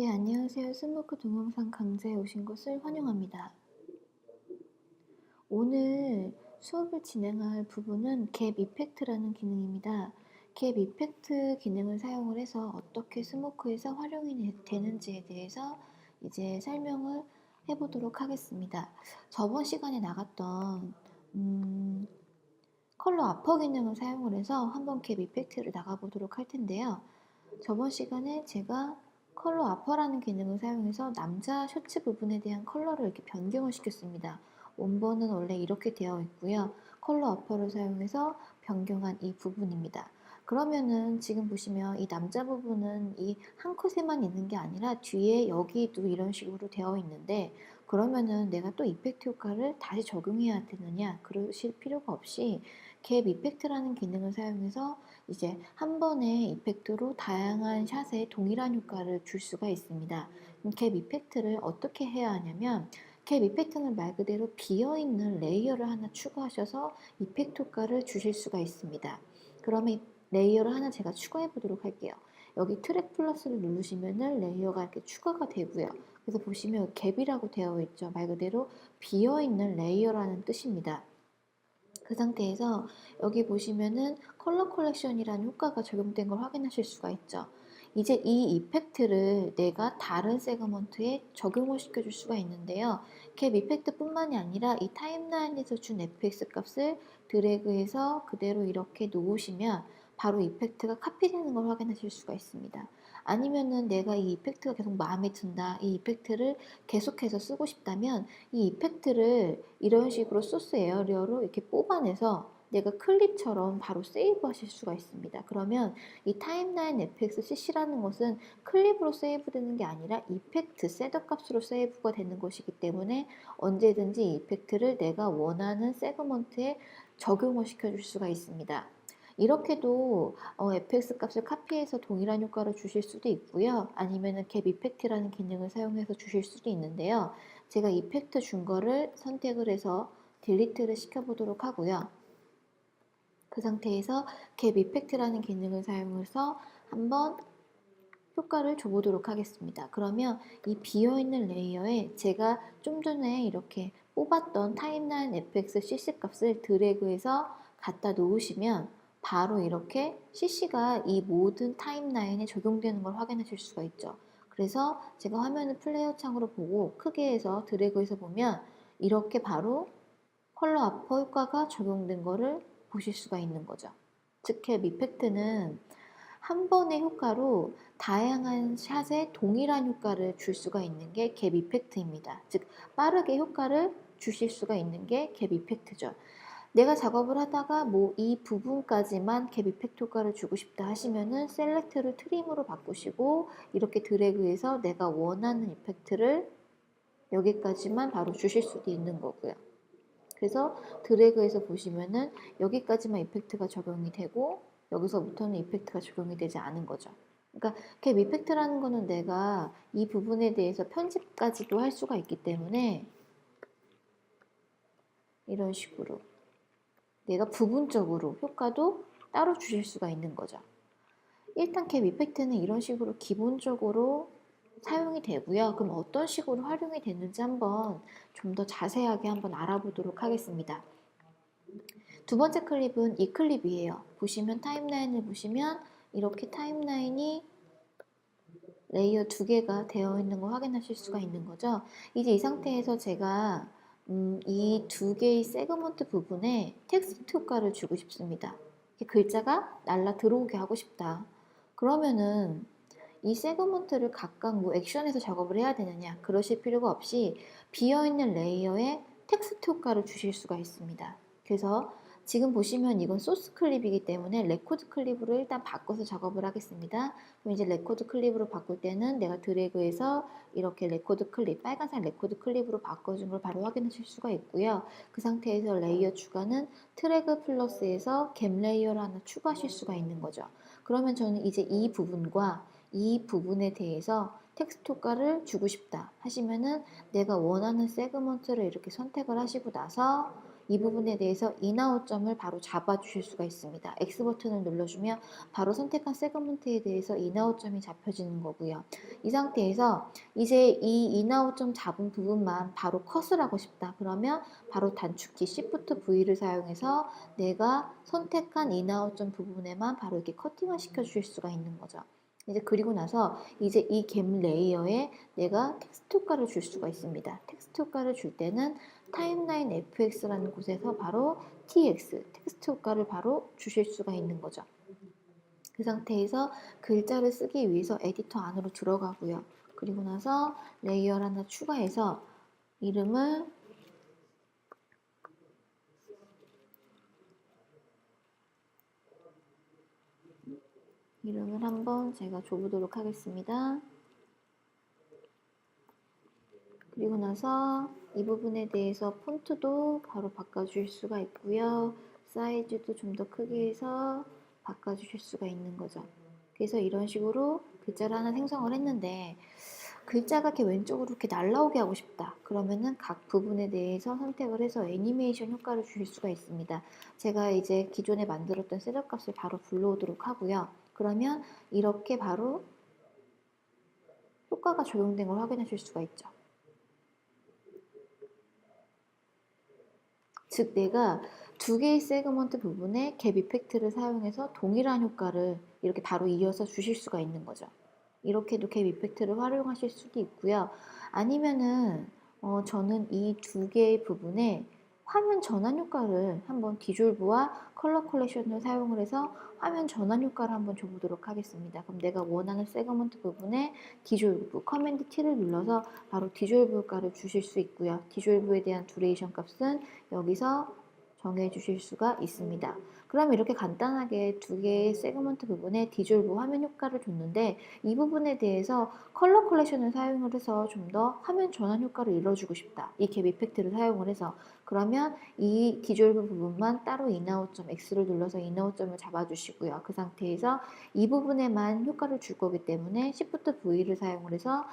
네, 안녕하세요. 스모크 동영상 강좌에 오신 것을 환영합니다. 오늘 수업을 진행할 부분은 갭 이펙트라는 기능입니다. 갭 이펙트 기능을 사용을 해서 어떻게 스모크에서 활용이 되는지에 대해서 이제 설명을 해보도록 하겠습니다. 저번 시간에 나갔던 컬러 아퍼 기능을 사용을 해서 한번 갭 이펙트를 나가보도록 할 텐데요. 저번 시간에 제가 컬러 아퍼라는 기능을 사용해서 남자 셔츠 부분에 대한 컬러를 이렇게 변경을 시켰습니다. 원본은 원래 이렇게 되어 있고요. 컬러 아퍼를 사용해서 변경한 이 부분입니다. 그러면은 지금 보시면 이 남자 부분은 이 한 컷에만 있는 게 아니라 뒤에 여기도 이런 식으로 되어 있는데, 그러면은 내가 또 이펙트 효과를 다시 적용해야 되느냐? 그러실 필요가 없이 갭 이펙트라는 기능을 사용해서 이제 한 번의 이펙트로 다양한 샷에 동일한 효과를 줄 수가 있습니다. 갭 이펙트를 어떻게 해야 하냐면, 갭 이펙트는 말 그대로 비어있는 레이어를 하나 추가하셔서 이펙트 효과를 주실 수가 있습니다. 그러면 레이어를 하나 제가 추가해 보도록 할게요. 여기 트랙 플러스를 누르시면은 레이어가 이렇게 추가가 되고요. 그래서 보시면 갭이라고 되어 있죠. 말 그대로 비어있는 레이어라는 뜻입니다. 그 상태에서 여기 보시면은 컬러 컬렉션이라는 효과가 적용된 걸 확인하실 수가 있죠. 이제 이 이펙트를 내가 다른 세그먼트에 적용을 시켜줄 수가 있는데요. 캡 이펙트 뿐만이 아니라 이 타임라인에서 준 fx 값을 드래그해서 그대로 이렇게 놓으시면 바로 이펙트가 카피되는 걸 확인하실 수가 있습니다. 아니면은 내가 이 이펙트가 계속 마음에 든다, 이 이펙트를 계속해서 쓰고 싶다면 이 이펙트를 이런 식으로 소스 에어리어로 이렇게 뽑아내서 내가 클립처럼 바로 세이브 하실 수가 있습니다. 그러면 이 타임라인 fx cc라는 것은 클립으로 세이브 되는 게 아니라 이펙트 셋업 값으로 세이브가 되는 것이기 때문에 언제든지 이 이펙트를 내가 원하는 세그먼트에 적용을 시켜줄 수가 있습니다. 이렇게도 fx 값을 카피해서 동일한 효과를 주실 수도 있고요. 아니면은 갭 이펙트라는 기능을 사용해서 주실 수도 있는데요. 제가 이펙트 준 거를 선택을 해서 딜리트를 시켜보도록 하고요. 그 상태에서 갭 이펙트라는 기능을 사용해서 한번 효과를 줘보도록 하겠습니다. 그러면 이 비어있는 레이어에 제가 좀 전에 이렇게 뽑았던 타임라인 fx cc 값을 드래그해서 갖다 놓으시면 바로 이렇게 cc가 이 모든 타임라인에 적용되는 걸 확인하실 수가 있죠. 그래서 제가 화면을 플레이어 창으로 보고 크게 해서 드래그해서 보면 이렇게 바로 컬러 아퍼 효과가 적용된 거를 보실 수가 있는 거죠. 즉, 캡 이펙트는 한 번의 효과로 다양한 샷에 동일한 효과를 줄 수가 있는 게 갭 이펙트입니다. 즉, 빠르게 효과를 주실 수가 있는 게 갭 이펙트죠. 내가 작업을 하다가 뭐 이 부분까지만 갭 이펙트 효과를 주고 싶다 하시면은 셀렉트를 트림으로 바꾸시고 이렇게 드래그해서 내가 원하는 이펙트를 여기까지만 바로 주실 수도 있는 거고요. 그래서 드래그해서 보시면은 여기까지만 이펙트가 적용이 되고 여기서부터는 이펙트가 적용이 되지 않은 거죠. 그러니까 갭 이펙트라는 거는 내가 이 부분에 대해서 편집까지도 할 수가 있기 때문에 이런 식으로 내가 부분적으로 효과도 따로 주실 수가 있는 거죠. 일단 갭 이펙트는 이런 식으로 기본적으로 사용이 되고요. 그럼 어떤 식으로 활용이 됐는지 한번 좀 더 자세하게 한번 알아보도록 하겠습니다. 두 번째 클립은 이 클립이에요. 보시면 타임라인을 보시면 이렇게 타임라인이 레이어 두 개가 되어 있는 거 확인하실 수가 있는 거죠. 이제 이 상태에서 제가 이 두 개의 세그먼트 부분에 텍스트 효과를 주고 싶습니다. 글자가 날라 들어오게 하고 싶다. 그러면은 이 세그먼트를 각각 뭐 액션에서 작업을 해야 되느냐, 그러실 필요가 없이 비어있는 레이어에 텍스트 효과를 주실 수가 있습니다. 그래서 지금 보시면 이건 소스 클립이기 때문에 레코드 클립으로 일단 바꿔서 작업을 하겠습니다. 그럼 이제 레코드 클립으로 바꿀 때는 내가 드래그해서 이렇게 레코드 클립, 빨간색 레코드 클립으로 바꿔준 걸 바로 확인하실 수가 있고요. 그 상태에서 레이어 추가는 트래그 플러스에서 갭 레이어를 하나 추가하실 수가 있는 거죠. 그러면 저는 이제 이 부분과 이 부분에 대해서 텍스트 효과를 주고 싶다 하시면은 내가 원하는 세그먼트를 이렇게 선택을 하시고 나서 이 부분에 대해서 인아웃 점을 바로 잡아 주실 수가 있습니다. X 버튼을 눌러주면 바로 선택한 세그먼트에 대해서 인아웃 점이 잡혀지는 거고요. 이 상태에서 이제 이 인아웃 점 잡은 부분만 바로 컷을 하고 싶다. 그러면 바로 단축키 Shift V를 사용해서 내가 선택한 인아웃 점 부분에만 바로 이렇게 커팅을 시켜 주실 수가 있는 거죠. 이제 그리고 나서 이제 이 갭 레이어에 내가 텍스트 효과를 줄 수가 있습니다. 텍스트 효과를 줄 때는 타임라인 FX라는 곳에서 바로 TX, 텍스트 효과를 바로 주실 수가 있는 거죠. 그 상태에서 글자를 쓰기 위해서 에디터 안으로 들어가고요. 그리고 나서 레이어를 하나 추가해서 이름을 한번 제가 줘보도록 하겠습니다. 그리고 나서 이 부분에 대해서 폰트도 바로 바꿔주실 수가 있고요. 사이즈도 좀 더 크게 해서 바꿔주실 수가 있는 거죠. 그래서 이런 식으로 글자를 하나 생성을 했는데 글자가 이렇게 왼쪽으로 이렇게 날라오게 하고 싶다. 그러면은 각 부분에 대해서 선택을 해서 애니메이션 효과를 주실 수가 있습니다. 제가 이제 기존에 만들었던 셋업 값을 바로 불러오도록 하고요. 그러면 이렇게 바로 효과가 적용된 걸 확인하실 수가 있죠. 즉 내가 두 개의 세그먼트 부분에 갭 이펙트를 사용해서 동일한 효과를 이렇게 바로 이어서 주실 수가 있는 거죠. 이렇게도 갭 이펙트를 활용하실 수도 있고요. 아니면은 저는 이 두 개의 부분에 화면 전환 효과를 한번 디졸브와 컬러 컬렉션을 사용을 해서 화면 전환 효과를 한번 줘보도록 하겠습니다. 그럼 내가 원하는 세그먼트 부분에 디졸브, 커맨드 T를 눌러서 바로 디졸브 효과를 주실 수 있고요. 디졸브에 대한 듀레이션 값은 여기서 정해 주실 수가 있습니다. 그럼 이렇게 간단하게 두 개의 세그먼트 부분에 디졸브 화면 효과를 줬는데 이 부분에 대해서 컬러 컬렉션을 사용을 해서 좀 더 화면 전환 효과를 이뤄주고 싶다. 이 갭 이펙트를 사용을 해서 그러면 이 디졸브 부분만 따로 인아웃점 X를 눌러서 인아웃점을 잡아주시고요. 그 상태에서 이 부분에만 효과를 줄 거기 때문에 Shift V를 사용을 해서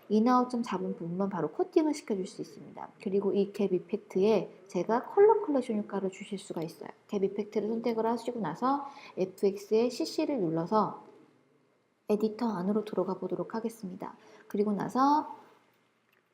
인아웃점 잡은 부분만 바로 코팅을 시켜줄 수 있습니다. 그리고 이 갭 이펙트에 제가 컬러 컬렉션 효과를 주실 수가 있어요. 갭 이펙트를 선택을 하시고 나서 FX의 CC를 눌러서 에디터 안으로 들어가 보도록 하겠습니다. 그리고 나서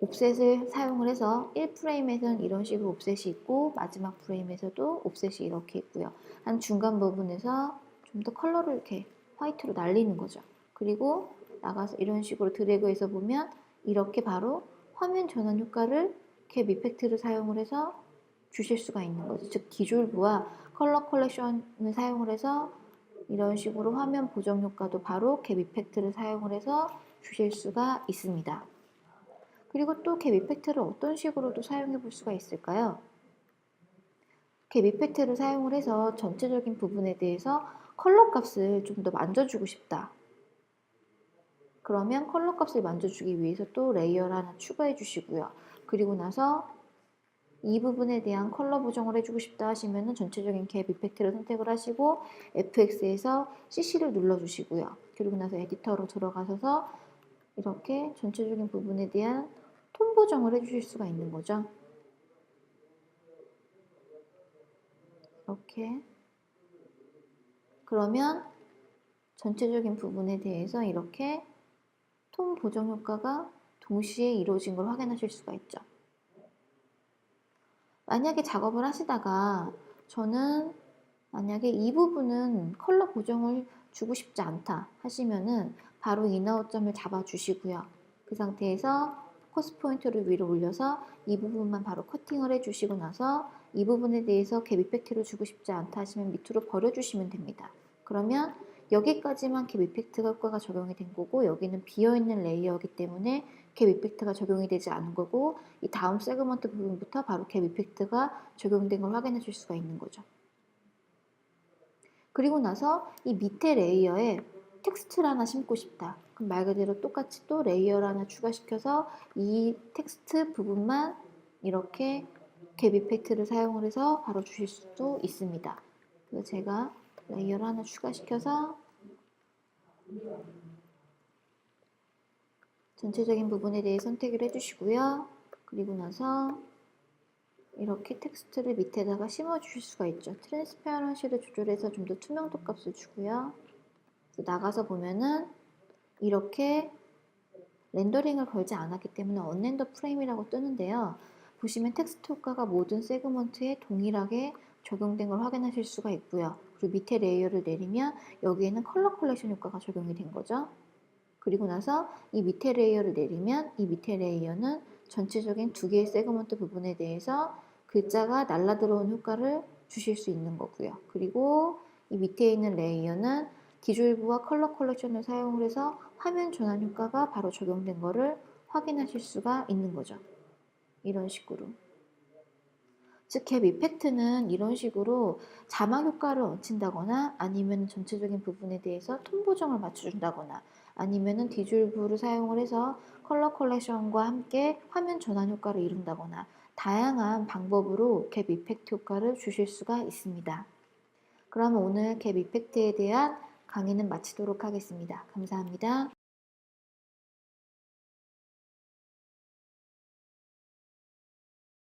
옵셋을 사용을 해서 1프레임에서는 이런 식으로 옵셋이 있고 마지막 프레임에서도 옵셋이 이렇게 있고요. 한 중간 부분에서 좀 더 컬러를 이렇게 화이트로 날리는 거죠. 그리고 나가서 이런 식으로 드래그해서 보면 이렇게 바로 화면 전환 효과를 캡 이펙트를 사용을 해서 주실 수가 있는 거죠. 즉 디졸브와 컬러 컬렉션을 사용을 해서 이런 식으로 화면 보정 효과도 바로 캡 이펙트를 사용을 해서 주실 수가 있습니다. 그리고 또 캡 이펙트를 어떤 식으로도 사용해 볼 수가 있을까요? 캡 이펙트를 사용을 해서 전체적인 부분에 대해서 컬러 값을 좀 더 만져주고 싶다. 그러면 컬러 값을 만져주기 위해서 또 레이어를 하나 추가해 주시고요. 그리고 나서 이 부분에 대한 컬러 보정을 해주고 싶다 하시면 전체적인 캡 이펙트를 선택을 하시고 FX에서 CC를 눌러주시고요. 그리고 나서 에디터로 들어가셔서 이렇게 전체적인 부분에 대한 톤 보정을 해주실 수가 있는 거죠. 이렇게 그러면 전체적인 부분에 대해서 이렇게 톤 보정 효과가 동시에 이루어진 걸 확인하실 수가 있죠. 만약에 작업을 하시다가 저는 만약에 이 부분은 컬러 보정을 주고 싶지 않다 하시면은 바로 인아웃점을 잡아 주시고요. 그 상태에서 포커스 포인트를 위로 올려서 이 부분만 바로 커팅을 해 주시고 나서 이 부분에 대해서 갭 이펙트를 주고 싶지 않다 하시면 밑으로 버려 주시면 됩니다. 그러면 여기까지만 갭 이펙트 효과가 적용이 된 거고 여기는 비어있는 레이어이기 때문에 갭 이펙트가 적용이 되지 않은 거고 이 다음 세그먼트 부분부터 바로 갭 이펙트가 적용된 걸 확인해 줄 수가 있는 거죠. 그리고 나서 이 밑에 레이어에 텍스트를 하나 심고 싶다. 그럼 말 그대로 똑같이 또 레이어를 하나 추가시켜서 이 텍스트 부분만 이렇게 갭 이펙트를 사용을 해서 바로 주실 수도 있습니다. 그래서 제가 레이어를 하나 추가시켜서 전체적인 부분에 대해 선택을 해주시고요. 그리고 나서 이렇게 텍스트를 밑에다가 심어 주실 수가 있죠. 트랜스페어런시를 조절해서 좀 더 투명도 값을 주고요. 나가서 보면은 이렇게 렌더링을 걸지 않았기 때문에 언렌더 프레임이라고 뜨는데요. 보시면 텍스트 효과가 모든 세그먼트에 동일하게 적용된 걸 확인하실 수가 있고요. 그리고 밑에 레이어를 내리면 여기에는 컬러 컬렉션 효과가 적용이 된 거죠. 그리고 나서 이 밑에 레이어를 내리면 이 밑에 레이어는 전체적인 두 개의 세그먼트 부분에 대해서 글자가 날라 들어온 효과를 주실 수 있는 거고요. 그리고 이 밑에 있는 레이어는 디졸브와 컬러 컬렉션을 사용을 해서 화면 전환 효과가 바로 적용된 거를 확인하실 수가 있는 거죠. 이런 식으로. 즉, 갭 이펙트는 이런 식으로 자막 효과를 얹힌다거나 아니면 전체적인 부분에 대해서 톤 보정을 맞춰준다거나 아니면은 디졸브를 사용을 해서 컬러 컬렉션과 함께 화면 전환 효과를 이룬다거나 다양한 방법으로 갭 이펙트 효과를 주실 수가 있습니다. 그러면 오늘 갭 이펙트에 대한 강의는 마치도록 하겠습니다. 감사합니다.